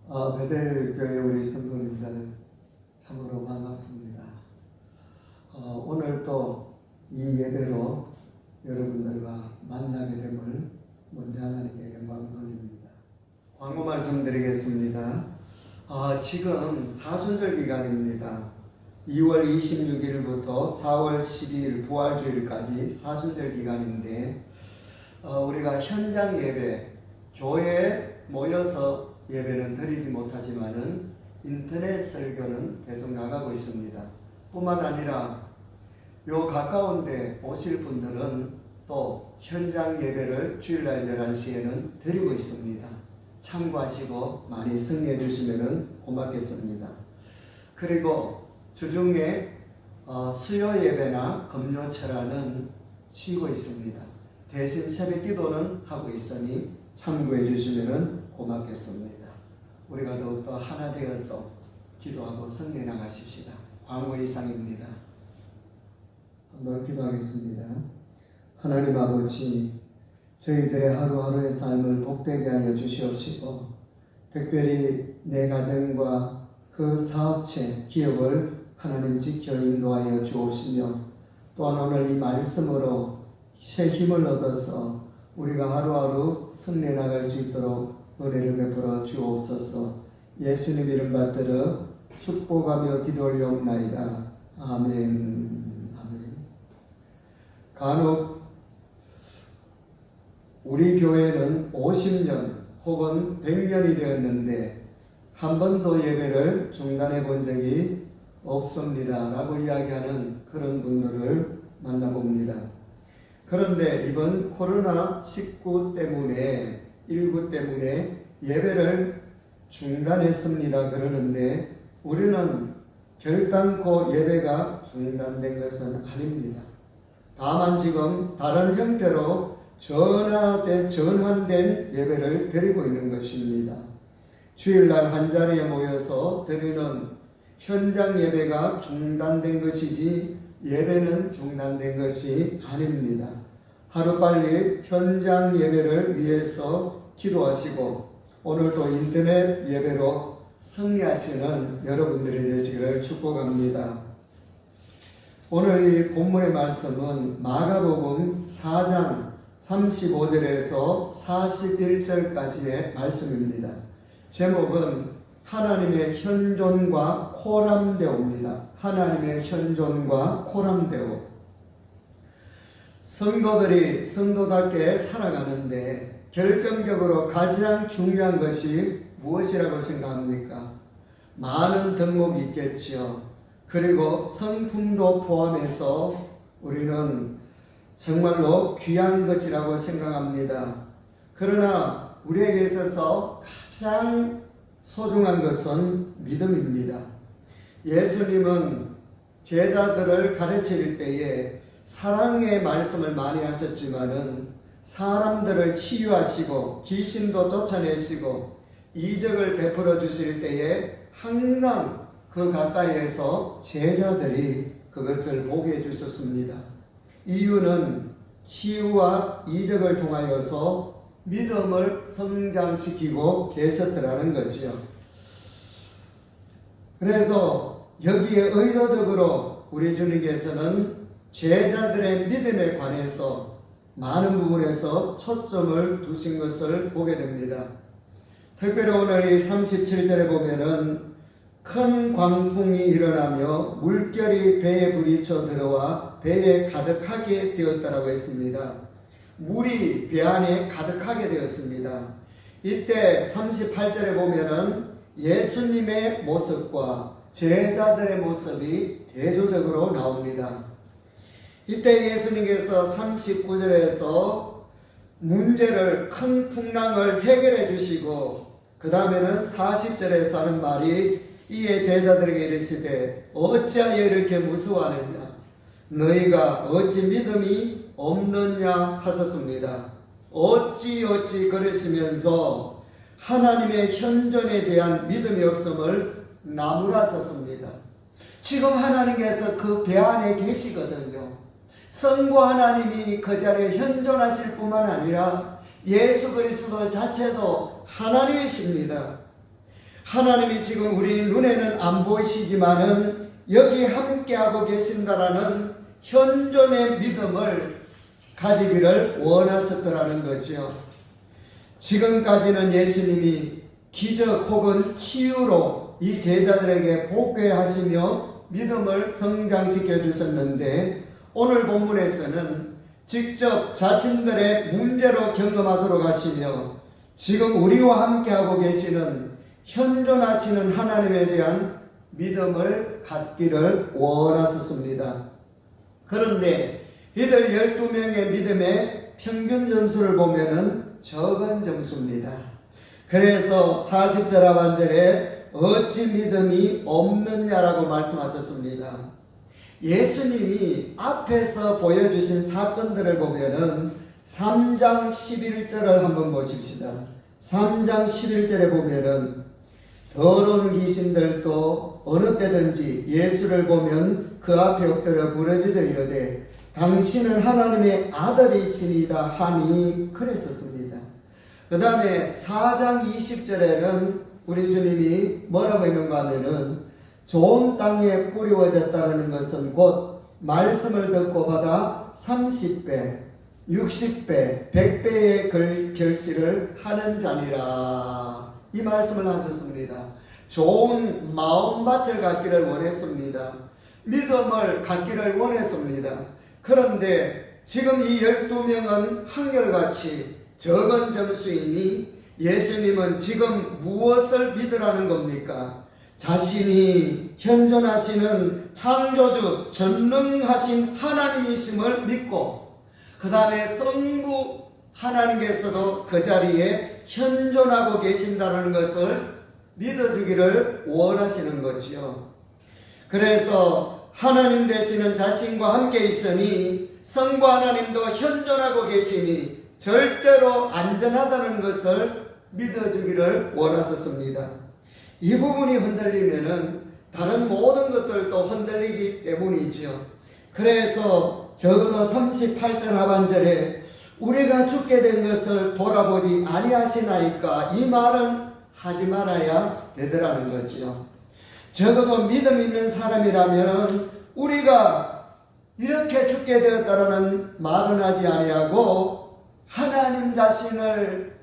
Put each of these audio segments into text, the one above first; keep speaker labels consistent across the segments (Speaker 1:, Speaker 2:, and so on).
Speaker 1: 베델교회 우리 성도님들 참으로 반갑습니다. 오늘 또 이 예배로 여러분들과 만나게 됨을 먼저 하나님께 영광 돌립니다. 광고 말씀드리겠습니다. 지금 사순절 기간입니다. 2월 26일부터 4월 12일 부활주일까지 사순절 기간인데 우리가 현장 예배, 교회에 모여서 예배는 드리지 못하지만은 인터넷 설교는 계속 나가고 있습니다. 뿐만 아니라 요 가까운데 오실 분들은 또 현장 예배를 주일날 11시에는 드리고 있습니다. 참고하시고 많이 승리해 주시면 고맙겠습니다. 그리고 주중에 수요 예배나 금요철화는 쉬고 있습니다. 대신 새벽 기도는 하고 있으니 참고해 주시면 고맙겠습니다. 우리가 더욱더 하나 되어서 기도하고 승리해 나가십시다. 광고 이상입니다. 한번 기도하겠습니다. 하나님 아버지, 저희들의 하루하루의 삶을 복되게 하여 주시옵시고, 특별히 내 가정과 그 사업체, 기업을 하나님 지켜 인도하여 주옵시며, 또한 오늘 이 말씀으로 새 힘을 얻어서 우리가 하루하루 승리해 나갈 수 있도록 은혜를 베풀어 주옵소서. 예수님 이름 받들어 축복하며 기도 올려옵나이다. 아멘. 간혹 우리 교회는 50년 혹은 100년이 되었는데 한 번도 예배를 중단해 본 적이 없습니다 라고 이야기하는 그런 분들을 만나봅니다. 그런데 이번 코로나19 때문에 예배를 중단했습니다 그러는데 우리는 결단코 예배가 중단된 것은 아닙니다. 다만 지금 다른 형태로 전환된 예배를 드리고 있는 것입니다. 주일날 한자리에 모여서 드리는 현장 예배가 중단된 것이지 예배는 중단된 것이 아닙니다. 하루빨리 현장 예배를 위해서 기도하시고 오늘도 인터넷 예배로 승리하시는 여러분들이 되시기를 축복합니다. 오늘 이 본문의 말씀은 마가복음 4장 35절에서 41절까지의 말씀입니다. 제목은 하나님의 현존과 코람데오입니다. 하나님의 현존과 코람데오. 성도들이 성도답게 살아가는데 결정적으로 가장 중요한 것이 무엇이라고 생각합니까? 많은 덕목이 있겠지요. 그리고 성품도 포함해서 우리는 정말로 귀한 것이라고 생각합니다. 그러나 우리에게 있어서 가장 소중한 것은 믿음입니다. 예수님은 제자들을 가르칠 때에 사랑의 말씀을 많이 하셨지만은 사람들을 치유하시고 귀신도 쫓아내시고 이적을 베풀어 주실 때에 항상 그 가까이에서 제자들이 그것을 보게 해주셨습니다. 이유는 치유와 이적을 통하여서 믿음을 성장시키고 계셨더라는 거지요. 그래서 여기에 의도적으로 우리 주님께서는 제자들의 믿음에 관해서 많은 부분에서 초점을 두신 것을 보게 됩니다. 특별히 오늘 이 37절에 보면은 큰 광풍이 일어나며 물결이 배에 부딪혀 들어와 배에 가득하게 되었다라고 했습니다. 물이 배 안에 가득하게 되었습니다. 이때 38절에 보면은 예수님의 모습과 제자들의 모습이 대조적으로 나옵니다. 이때 예수님께서 39절에서 문제를 큰 풍랑을 해결해 주시고 그 다음에는 40절에서 하는 말이 이에 제자들에게 이르시되 어찌하여 이렇게 무서워하느냐 너희가 어찌 믿음이 없느냐 하셨습니다. 어찌 그러시면서 하나님의 현존에 대한 믿음이 없음을 나무라셨습니다. 지금 하나님께서 그 배 안에 계시거든요. 성부 하나님이 그 자리에 현존하실 뿐만 아니라 예수 그리스도 자체도 하나님이십니다. 하나님이 지금 우리 눈에는 안 보이시지만은 여기 함께하고 계신다라는 현존의 믿음을 가지기를 원하셨더라는 거죠. 지금까지는 예수님이 기적 혹은 치유로 이 제자들에게 복귀하시며 믿음을 성장시켜 주셨는데, 오늘 본문에서는 직접 자신들의 문제로 경험하도록 하시며 지금 우리와 함께하고 계시는 현존하시는 하나님에 대한 믿음을 갖기를 원하셨습니다. 그런데 이들 12명의 믿음의 평균 점수를 보면은 적은 점수입니다. 그래서 40절 하반절에 어찌 믿음이 없느냐라고 말씀하셨습니다. 예수님이 앞에서 보여주신 사건들을 보면은 3장 11절을 한번 보십시다. 3장 11절에 보면은 더러운 귀신들도 어느 때든지 예수를 보면 그 앞에 엎드려 부르짖어 이르되 당신은 하나님의 아들이시니이다 하니 그랬었습니다. 그 다음에 4장 20절에는 우리 주님이 뭐라고 했는가 하면은 좋은 땅에 뿌리워졌다는 것은 곧 말씀을 듣고 받아 30배, 60배, 100배의 결실을 하는 자니라. 이 말씀을 하셨습니다. 좋은 마음밭을 갖기를 원했습니다. 믿음을 갖기를 원했습니다. 그런데 지금 이 12명은 한결같이 적은 점수이니 예수님은 지금 무엇을 믿으라는 겁니까? 자신이 현존하시는 창조주 전능하신 하나님이심을 믿고 그 다음에 성부 하나님께서도 그 자리에 현존하고 계신다는 것을 믿어주기를 원하시는 거지요. 그래서 하나님 되시는 자신과 함께 있으니 성부 하나님도 현존하고 계시니 절대로 안전하다는 것을 믿어주기를 원하셨습니다. 이 부분이 흔들리면은 다른 모든 것들도 흔들리기 때문이죠. 그래서 적어도 38절 하반절에 우리가 죽게 된 것을 돌아보지 아니하시나이까 이 말은 하지 말아야 되더라는 거죠. 적어도 믿음 있는 사람이라면 우리가 이렇게 죽게 되었다라는 말은 하지 아니하고 하나님 자신을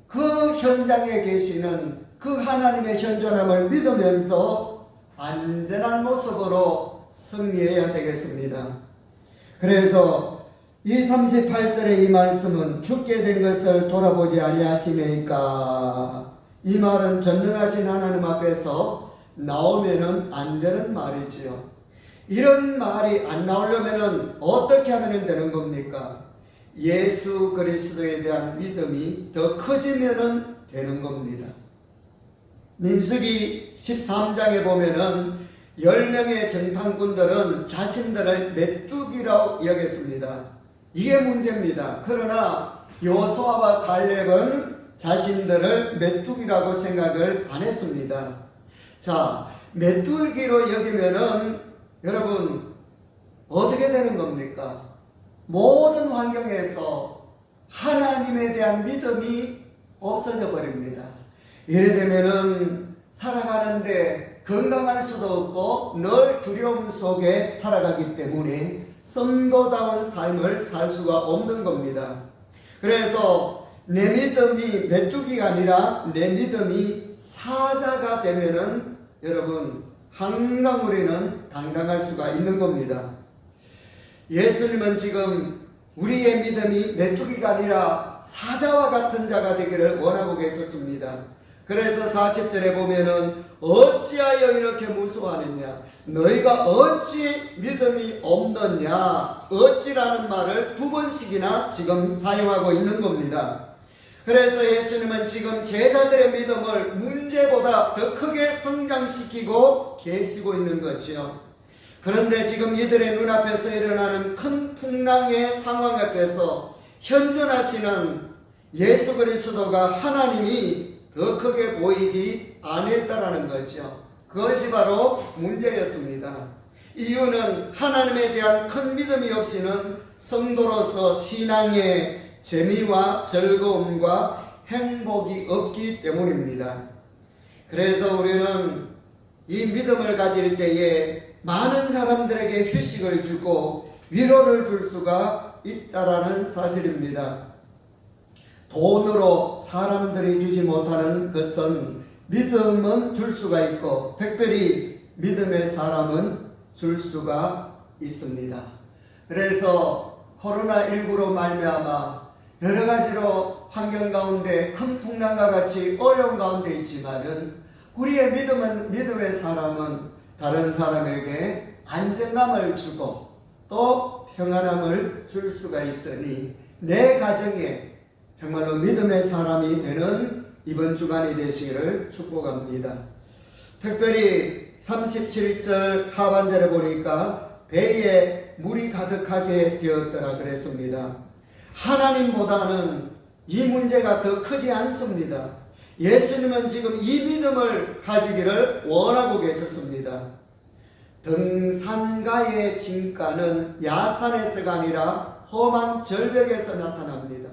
Speaker 1: 그 현장에 계시는 그 하나님의 현존함을 믿으면서 안전한 모습으로 승리해야 되겠습니다. 그래서 이 38절의 이 말씀은 죽게 된 것을 돌아보지 아니하시니까 이 말은 전능하신 하나님 앞에서 나오면은 안 되는 말이지요. 이런 말이 안 나오려면은 어떻게 하면 되는 겁니까? 예수 그리스도에 대한 믿음이 더 커지면은 되는 겁니다. 민수기 13장에 보면은 10명의 정탐꾼들은 자신들을 메뚜기라고 여겼습니다. 이게 문제입니다. 그러나 여호수아와 갈렙은 자신들을 메뚜기라고 생각을 안 했습니다. 자, 메뚜기로 여기면은 여러분 어떻게 되는 겁니까? 모든 환경에서 하나님에 대한 믿음이 없어져 버립니다. 예를 들면은 살아가는데 건강할 수도 없고 늘 두려움 속에 살아가기 때문에 성도다운 삶을 살 수가 없는 겁니다. 그래서 내 믿음이 메뚜기가 아니라 내 믿음이 사자가 되면은 여러분 항상 우리는 당당할 수가 있는 겁니다. 예수님은 지금 우리의 믿음이 메뚜기가 아니라 사자와 같은 자가 되기를 원하고 계셨습니다. 그래서 40절에 보면은 어찌하여 이렇게 무서워하느냐, 너희가 어찌 믿음이 없느냐, 어찌라는 말을 2번씩이나 지금 사용하고 있는 겁니다. 그래서 예수님은 지금 제자들의 믿음을 문제보다 더 크게 성장시키고 계시고 있는 거지요. 그런데 지금 이들의 눈앞에서 일어나는 큰 풍랑의 상황 앞에서 현존하시는 예수 그리스도가 하나님이 더 크게 보이지 않았다라는 거죠. 그것이 바로 문제였습니다. 이유는 하나님에 대한 큰 믿음이 없이는 성도로서 신앙의 재미와 즐거움과 행복이 없기 때문입니다. 그래서 우리는 이 믿음을 가질 때에 많은 사람들에게 휴식을 주고 위로를 줄 수가 있다라는 사실입니다. 돈으로 사람들이 주지 못하는 것은 믿음은 줄 수가 있고 특별히 믿음의 사람은 줄 수가 있습니다. 그래서 코로나19로 말미암아 여러 가지로 환경 가운데 큰 풍랑과 같이 어려운 가운데 있지만은 우리의 믿음의 사람은 다른 사람에게 안정감을 주고 또 평안함을 줄 수가 있으니 내 가정에 정말로 믿음의 사람이 되는 이번 주간이 되시기를 축복합니다. 특별히 37절 하반절에 보니까 배에 물이 가득하게 되었더라 그랬습니다. 하나님보다는 이 문제가 더 크지 않습니다. 예수님은 지금 이 믿음을 가지기를 원하고 계셨습니다. 등산가의 진가는 야산에서가 아니라 험한 절벽에서 나타납니다.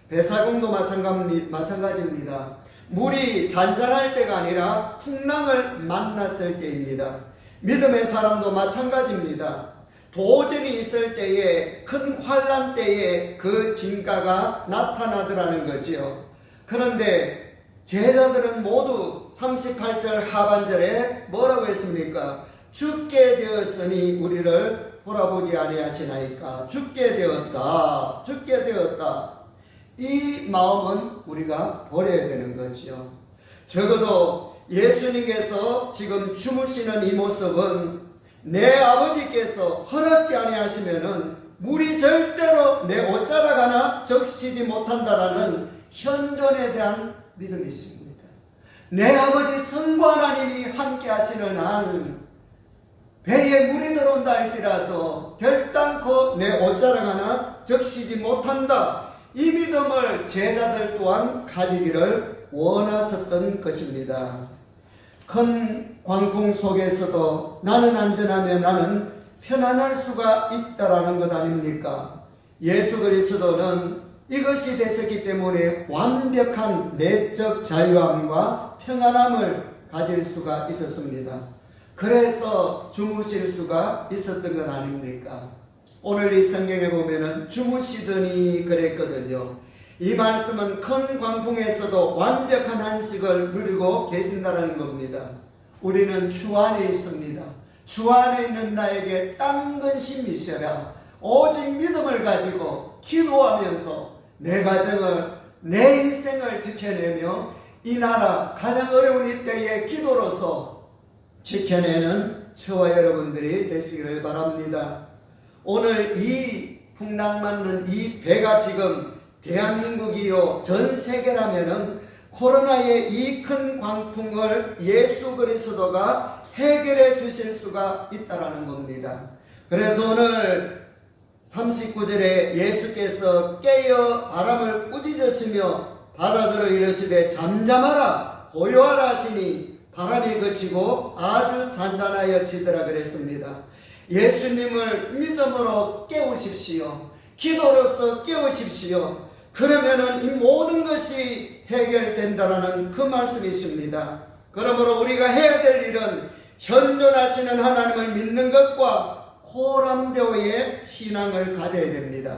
Speaker 1: 배사공도 마찬가지입니다. 물이 잔잔할 때가 아니라 풍랑을 만났을 때입니다. 믿음의 사람도 마찬가지입니다. 도전이 있을 때에 큰 환난 때에 그 진가가 나타나더라는 거지요. 그런데 제자들은 모두 38절 하반절에 뭐라고 했습니까? 죽게 되었으니 우리를 돌아보지 아니하시나이까. 죽게 되었다. 이 마음은 우리가 버려야 되는 거지요. 적어도 예수님께서 지금 주무시는 이 모습은 내 아버지께서 허락지 아니하시면은 물이 절대로 내 옷자락 하나 적시지 못한다라는 현존에 대한 믿음이 있습니다. 내 아버지 성부 하나님이 함께 하시는 한 배에 물이 들어온다 할지라도 결단코 내 옷자락 하나 적시지 못한다. 이 믿음을 제자들 또한 가지기를 원하셨던 것입니다. 큰 광풍 속에서도 나는 안전하며 나는 편안할 수가 있다라는 것 아닙니까? 예수 그리스도는 이것이 되셨기 때문에 완벽한 내적 자유함과 평안함을 가질 수가 있었습니다. 그래서 주무실 수가 있었던 것 아닙니까? 오늘 이 성경에 보면은 주무시더니 그랬거든요. 이 말씀은 큰 광풍에서도 완벽한 안식을 누리고 계신다는 겁니다. 우리는 주 안에 있습니다. 주 안에 있는 나에게 딴 근심이 있어라. 오직 믿음을 가지고 기도하면서 내 가정을, 내 인생을 지켜내며 이 나라 가장 어려운 이때의 기도로서 지켜내는 저와 여러분들이 되시기를 바랍니다. 오늘 이 풍랑 맞는 이 배가 지금 대한민국이요 전 세계라면은 코로나의 이 큰 광풍을 예수 그리스도가 해결해 주실 수가 있다라는 겁니다. 그래서 오늘 39절에 예수께서 깨어 바람을 꾸짖으시며 바다들어 이르시되 잠잠하라 고요하라 하시니 바람이 그치고 아주 잔잔하여지더라 그랬습니다. 예수님을 믿음으로 깨우십시오. 기도로서 깨우십시오. 그러면은 이 모든 것이 해결된다라는 그 말씀이 있습니다. 그러므로 우리가 해야 될 일은 현존하시는 하나님을 믿는 것과 코람데오의 신앙을 가져야 됩니다.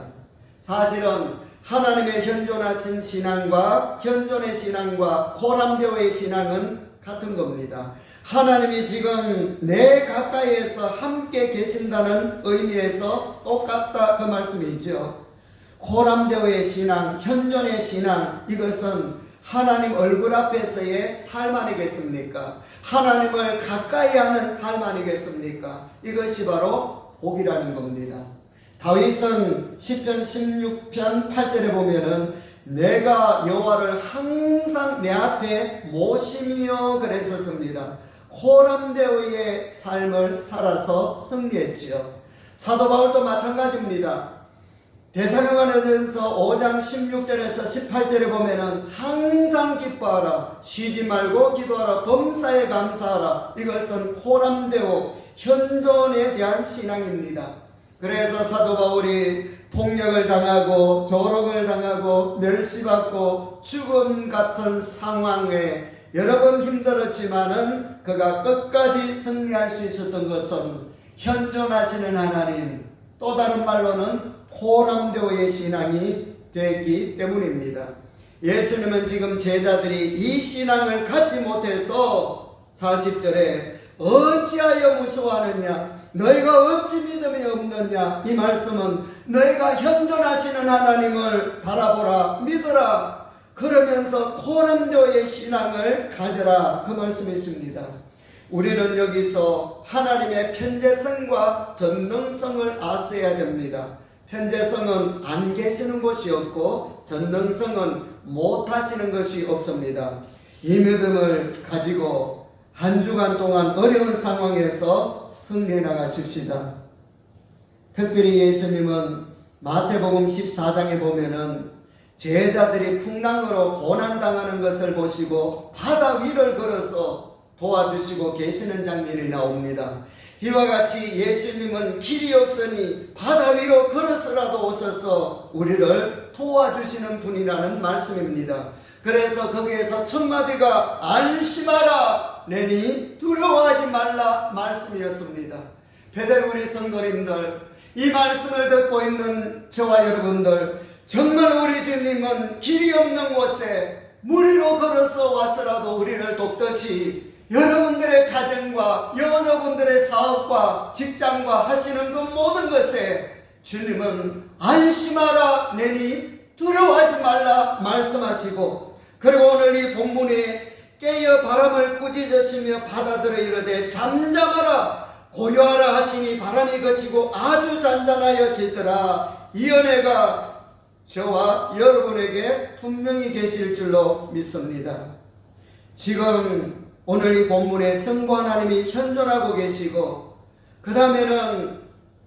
Speaker 1: 사실은 하나님의 현존하신 신앙과 현존의 신앙과 코람데오의 신앙은 같은 겁니다. 하나님이 지금 내 가까이에서 함께 계신다는 의미에서 똑같다 그 말씀이죠. 코람데오의 신앙, 현존의 신앙, 이것은 하나님 얼굴 앞에서의 삶 아니겠습니까? 하나님을 가까이 하는 삶 아니겠습니까? 이것이 바로 복이라는 겁니다. 다윗은 시편 16편 8절에 보면은 내가 여호와를 항상 내 앞에 모시며 그랬었습니다. 코람데오의 삶을 살아서 승리했지요. 사도 바울도 마찬가지입니다. 데살로니가전서 5장 16절에서 18절에 보면은 항상 기뻐하라, 쉬지 말고 기도하라, 범사에 감사하라. 이것은 코람데오 현존에 대한 신앙입니다. 그래서 사도 바울이 폭력을 당하고 조롱을 당하고 멸시받고 죽음 같은 상황에 여러 번 힘들었지만은 그가 끝까지 승리할 수 있었던 것은 현존하시는 하나님, 또 다른 말로는 호람대오의 신앙이 되기 때문입니다. 예수님은 지금 제자들이 이 신앙을 갖지 못해서 40절에 어찌하여 무서워하느냐, 너희가 어찌 믿음이 없느냐, 이 말씀은 너희가 현존하시는 하나님을 바라보라, 믿어라, 그러면서 호람대오의 신앙을 가져라, 그 말씀이 있습니다. 우리는 여기서 하나님의 편재성과 전능성을 아셔야 됩니다. 편재성은 안 계시는 것이 없고 전능성은 못하시는 것이 없습니다. 이 믿음을 가지고 한 주간 동안 어려운 상황에서 승리해 나가십시다. 특별히 예수님은 마태복음 14장에 보면은 제자들이 풍랑으로 고난당하는 것을 보시고 바다 위를 걸어서 도와주시고 계시는 장면이 나옵니다. 이와 같이 예수님은 길이 없으니 바다 위로 걸어서라도 오셔서 우리를 도와주시는 분이라는 말씀입니다. 그래서 거기에서 첫 마디가 안심하라 내니 두려워하지 말라 말씀이었습니다. 베델 우리 성도님들, 이 말씀을 듣고 있는 저와 여러분들, 정말 우리 주님은 길이 없는 곳에 무리로 걸어서 와서라도 우리를 돕듯이 여러분들의 가정과 여러분들의 사업과 직장과 하시는 그 모든 것에 주님은 안심하라 내니 두려워하지 말라 말씀하시고, 그리고 오늘 이 본문에 깨어 바람을 꾸짖으시며 바다들어 이르되 잠잠하라 고요하라 하시니 바람이 그치고 아주 잔잔하여지더라. 이 은혜가 저와 여러분에게 분명히 계실 줄로 믿습니다. 지금 오늘 이 본문에 성부 하나님이 현존하고 계시고, 그 다음에는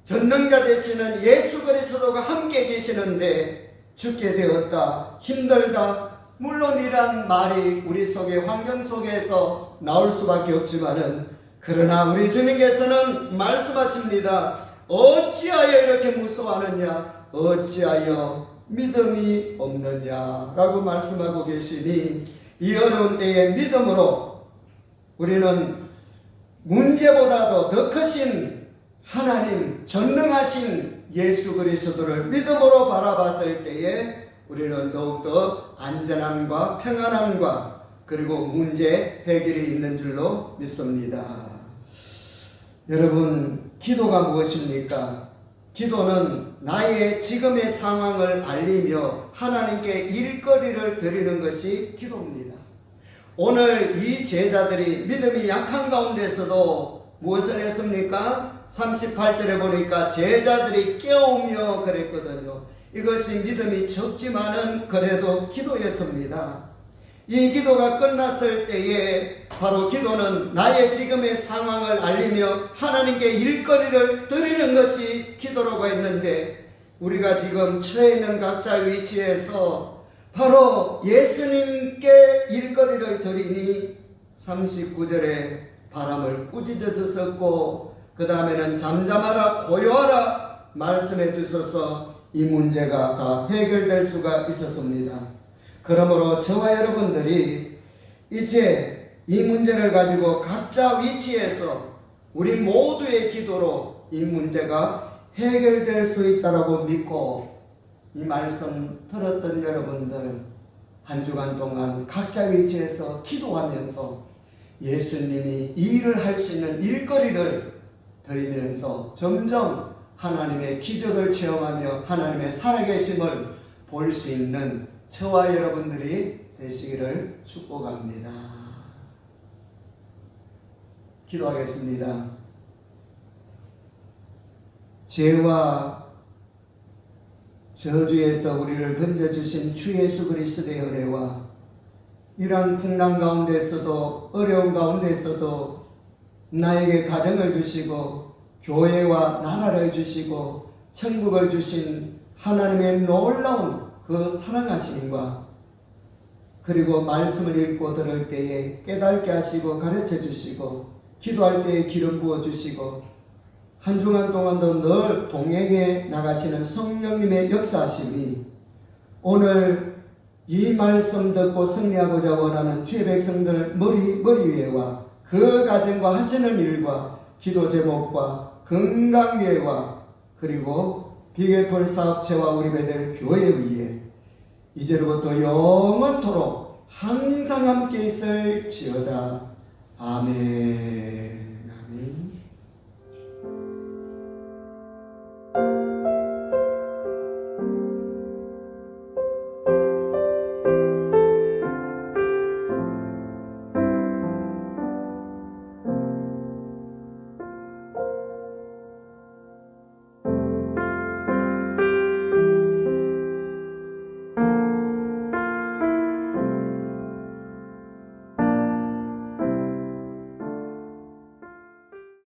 Speaker 1: 전능자 되시는 예수 그리스도가 함께 계시는데 죽게 되었다, 힘들다, 물론 이란 말이 우리 속의 환경 속에서 나올 수밖에 없지만은, 그러나 우리 주님께서는 말씀하십니다. 어찌하여 이렇게 무서워하느냐, 어찌하여 믿음이 없느냐 라고 말씀하고 계시니, 이 어려운 때에 믿음으로 우리는 문제보다도 더 크신 하나님, 전능하신 예수 그리스도를 믿음으로 바라봤을 때에 우리는 더욱더 안전함과 평안함과 그리고 문제 해결이 있는 줄로 믿습니다. 여러분, 기도가 무엇입니까? 기도는 나의 지금의 상황을 알리며 하나님께 일거리를 드리는 것이 기도입니다. 오늘 이 제자들이 믿음이 약한 가운데서도 무엇을 했습니까? 38절에 보니까 제자들이 깨우며 그랬거든요. 이것이 믿음이 적지만은 그래도 기도였습니다. 이 기도가 끝났을 때에 바로 기도는 나의 지금의 상황을 알리며 하나님께 일거리를 드리는 것이 기도라고 했는데, 우리가 지금 처해 있는 각자 위치에서 바로 예수님께 일거리를 드리니 39절에 바람을 꾸짖어 주셨고, 그 다음에는 잠잠하라 고요하라 말씀해 주셔서 이 문제가 다 해결될 수가 있었습니다. 그러므로 저와 여러분들이 이제 이 문제를 가지고 각자 위치에서 우리 모두의 기도로 이 문제가 해결될 수 있다고 믿고, 이 말씀 들었던 여러분들 한 주간 동안 각자 위치에서 기도하면서 예수님이 이 일을 할 수 있는 일거리를 드리면서 점점 하나님의 기적을 체험하며 하나님의 살아계심을 볼 수 있는 저와 여러분들이 되시기를 축복합니다. 기도하겠습니다. 죄와 저주에서 우리를 건져주신 주 예수 그리스도의 은혜와 이러한 풍랑 가운데서도 어려운 가운데서도 나에게 가정을 주시고 교회와 나라를 주시고 천국을 주신 하나님의 놀라운 그 사랑하심과, 그리고 말씀을 읽고 들을 때에 깨닫게 하시고 가르쳐 주시고 기도할 때에 기름 부어 주시고 한 주간 동안도 늘 동행해 나가시는 성령님의 역사하심이 오늘 이 말씀 듣고 승리하고자 원하는 주의 백성들 머리 위에와 그 가정과 하시는 일과 기도 제목과 건강 위에와 그리고 비계풀 사업체와 우리 베델 교회 위에 이제로부터 영원토록 항상 함께 있을지어다. 아멘.